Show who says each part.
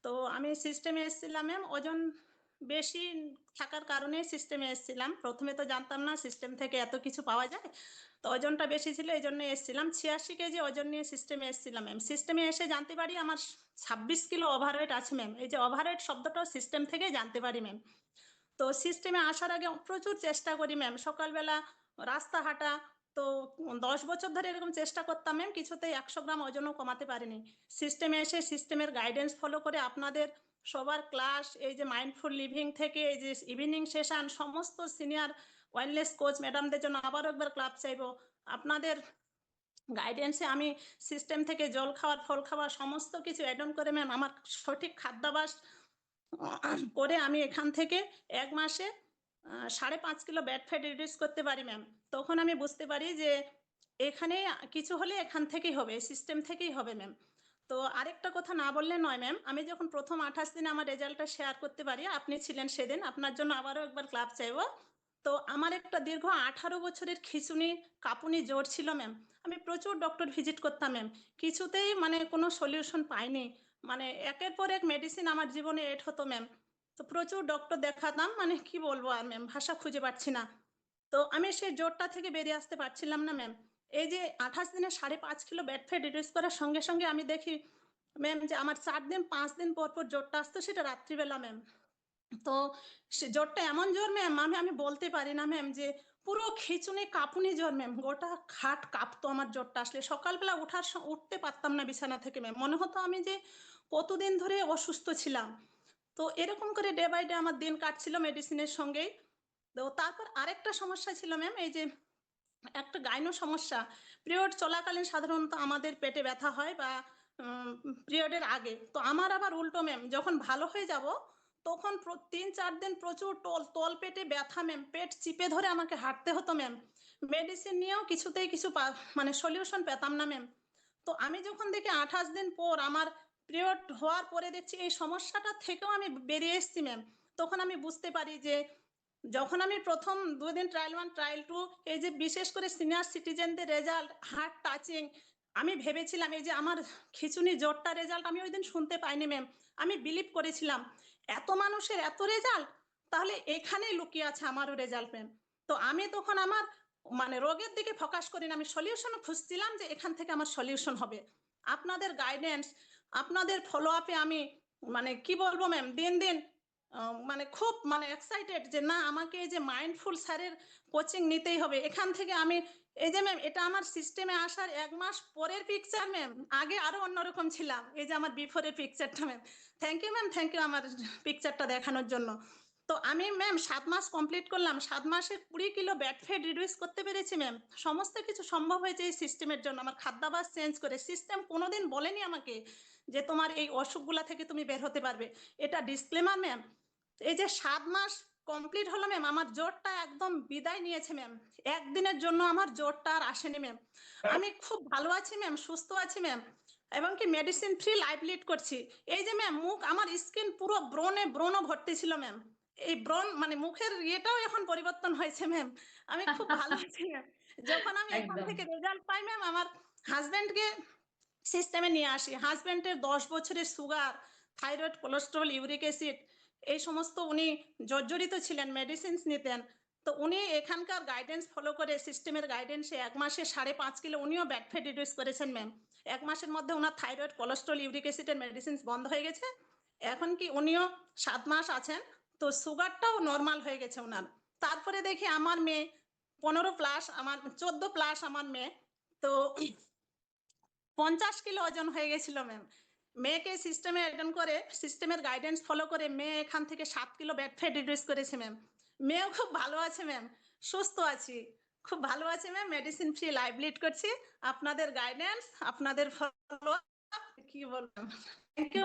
Speaker 1: তো আমি সিস্টেমে এসেছিলাম ম্যাম। ওজন বেশি থাকার কারণে সিস্টেমে এসেছিলাম। ১ম এ তো জানতাম না সিস্টেম থেকে এত কিছু পাওয়া যায়। তো ওজনটা বেশি ছিল এইজন্য এসেছিলাম। ৮৬ কেজি ওজন নিয়ে সিস্টেমে এসেছিলাম ম্যাম। সিস্টেমে এসে জানতে পারি আমার ২৬ কিলো ওভারওয়েট আছে ম্যাম। এই যে ওভারওয়েট শব্দটাও সিস্টেম থেকেই জানতে পারি ম্যাম। তো সিস্টেমে আসার আগে প্রচুর চেষ্টা করি ম্যাম। সকালবেলা রাস্তা হাঁটা, তো ১০ বছর ধরে এরকম চেষ্টা করতাম ম্যাম, কিছুতেই ১০০ গ্রাম ওজনও কমাতে পারিনি। সিস্টেমে এসে সিস্টেমের গাইডেন্স ফলো করে আপনাদের সবার ক্লাস, এই যে মাইন্ডফুল লিভিং থেকে এই যে ইভিনিং সেশন, সমস্ত সিনিয়র ওয়েলনেস কোচ ম্যাডামদের জন্য আবারও একবার ক্লাব চাইবো। আপনাদের গাইডেন্সে আমি সিস্টেম থেকে জল খাওয়ার, ফল খাওয়া সমস্ত কিছু অ্যাড অন করে ম্যাম আমার সঠিক খাদ্যাভ্যাস করে আমি এখান থেকে ১ মাসে ৫.৫ কিলো ব্যাড ফ্যাট রিডিউস করতে পারি ম্যাম। তখন আমি বুঝতে পারি যে এখানে কিছু হলে এখান থেকেই হবে, সিস্টেম থেকেই হবে ম্যাম। তো আরেকটা কথা না বললে নয় ম্যাম, আমি যখন প্রথম ২৮ দিনে আমার রেজাল্টটা শেয়ার করতে পারি, আপনি ছিলেন সেদিন, আপনার জন্য আবারও একবার ক্লাব চাইবো। তো আমার একটা দীর্ঘ ১৮ বছরের খিঁচুনি, কাঁপুনি জ্বর ছিল ম্যাম। আমি প্রচুর ডক্টর ভিজিট করতাম ম্যাম। কিছুতেই মানে কোনো সলিউশন পাইনি। মানে একের পর এক মেডিসিন আমার জীবনে এড হতো ম্যাম। তো প্রচুর ডক্টর দেখাতাম, মানে কি বলবো আর ম্যাম, ভাষা খুঁজে পাচ্ছি না। তো আমি সেই জ্বরটা থেকে বেরিয়ে আসতে পারছিলাম না ম্যাম। এই যে ২৮ দিনে ৫.৫ কিলো ব্যাড ফ্যাট রিডিউস করার সঙ্গে সঙ্গে আমি দেখি ম্যাম যে আমার ৪ দিন ৫ দিন পর পর জ্বরটা আসতো, সেটা রাত্রিবেলা ম্যাম। তো সে জ্বরটা এমন জ্বর ম্যাম, আমি বলতে পারি না ম্যাম, যে পুরো খিঁচুনি কাঁপুনি জ্বর ম্যাম। গোটা খাট কাঁপতো আমার জ্বরটা আসলে। সকালবেলা উঠতে পারতাম না বিছানা থেকে ম্যাম। মনে হতো আমি যে কতদিন ধরে অসুস্থ ছিলাম। তো এরকম করে ডে বাই ডে আমার দিন কাটছিল মেডিসিনের সঙ্গেই। তো তারপর আরেকটা সমস্যা ছিল ম্যাম, এই যে একটা গাইনো সমস্যা। পিরিয়ড চলাকালীন সাধারণত আমাদের পেটে ব্যথা হয়, বা পিরিয়ডের আগে। তো আমার আবার উল্টো ম্যাম, যখন ভালো হয়ে যাব তখন ৩-৪ দিন প্রচুর তল পেটে ব্যথা ম্যাম। পেট চিপে ধরে আমাকে হাঁটতে হতো ম্যাম। মেডিসিন নিয়েও কিছুতেই কিছু মানে সলিউশন পেতাম না ম্যাম। তো আমি যখন দেখি ২৮ দিন পর আমার পিরিয়ড হওয়ার পরে দেখছি এই সমস্যাটা থেকেও আমি বেরিয়ে এসেছি ম্যাম, তখন আমি বুঝতে পারি যে যখন আমি প্রথম ২ দিন ট্রায়াল 1 ট্রায়াল 2, এই যে বিশেষ করে সিনিয়র সিটিজেনদের রেজাল্ট হার্ট টাচিং, আমি ভেবেছিলাম এই যে আমার খিঁচুনি জ্বরটা রেজাল্ট আমি ওইদিন শুনতে পাইনি ম্যাম। আমি বিলিভ করেছিলাম এত মানুষের এত রেজাল্ট, তাহলে এখানেই লুকিয়ে আছে আমারও রেজাল্ট ম্যাম। তো আমি তখন আমার মানে রোগের দিকে ফোকাস করি না, আমি সলিউশন খুঁজছিলাম যে এখান থেকে আমার সলিউশন হবে। আপনাদের গাইডেন্স, আপনাদের ফলো আপে আমি মানে কি বলবো ম্যাম, দিন দিন মানে খুব মানে এক্সাইটেড যে না, আমাকে এই যে মাইন্ডফুল স্যারের কোচিং নিতেই হবে। এখান থেকে আমি এই যে ম্যাম, এটা আমার সিস্টেমে আসার ১ মাস পরের পিকচার ম্যাম। আগে আরো অন্যরকম ছিলাম। এই যে আমার বিফোরের পিকচারটা ma'am. Thank you ma'am, thank you আমার পিকচারটা দেখানোর জন্য। তো আমি ম্যাম ৭ মাস কমপ্লিট করলাম। ৭ মাসে ২০ কিলো ব্যাড ফ্যাট রিডিউস করতে পেরেছি ম্যাম। সমস্ত কিছু সম্ভব হয়েছে এই সিস্টেমের জন্য। আমার খাদ্যাভ্যাস চেঞ্জ করে। সিস্টেম কোনোদিন বলেনি আমাকে যে তোমার এই অসুখগুলা থেকে তুমি বের হতে পারবে। এটা ডিসক্লেমার ম্যাম। এই যে ৭ মাস কমপ্লিট হলো ম্যাম, আমার জ্বরটা একদম বিদায় নিয়েছে ম্যাম। একদিনের জন্য আমার জ্বরটা আর আসেনি ম্যাম। আমি খুব ভালো আছি ম্যাম, সুস্থ আছি ম্যাম, এবং কি মেডিসিন ফ্রি লাইফ লিড করছি। এই যে ম্যাম, মুখ আমার স্কিন পুরো ব্রণ ভর্তি ছিল ম্যাম। এই ব্রণ মানে মুখের ইয়েটাও এখন পরিবর্তন হয়েছে ম্যাম। আমি খুব ভালো আছি ম্যাম। যখন আমি এখান
Speaker 2: একদম।
Speaker 1: থেকে রেজাল্ট পাই ম্যাম, আমার হাজব্যান্ডকে সিস্টেমে নিয়ে আসি। হাজব্যান্ডের ১০ বছরের sugar, thyroid, cholesterol, uric acid, এই সমস্ত উনি জর্জরিত ছিলেন, মেডিসিনস নিতেন। তো উনি এখানকার গাইডেন্স ফলো করে সিস্টেমের গাইডেন্সে ১ মাসে ৫.৫ কিলো উনিও ব্যাড ফ্যাট রিডিউস করেছেন ম্যাম। ১ মাসের মধ্যে উনার থাইরয়েড, কোলেস্টেরল, ইউরিক অ্যাসিডের মেডিসিনস বন্ধ হয়ে গেছে। এখন কি উনিও ৭ মাস আছেন। তো সুগারটাও নরমাল হয়ে গেছে উনার। তারপরে দেখি আমার মেয়ে ১৫ প্লাস, আমার ১৪ প্লাস আমার মেয়ে। তো ৫০ কিলো ওজন হয়ে গেছিল ম্যাম। মেয়েকে সিস্টেমে অ্যাটেন্ড করে, সিস্টেমের গাইডেন্স ফলো করে মেয়ে এখান থেকে ৭ কিলো ব্যাড ফ্যাট রিডিউস করেছে ম্যাম। মেয়েও খুব ভালো আছে ম্যাম, সুস্থ আছি, খুব ভালো আছে ma'am. Medicine free life lead করছি। আপনাদের গাইডেন্স, আপনাদের ফলো, কি বলবেন, থ্যাংক ইউ।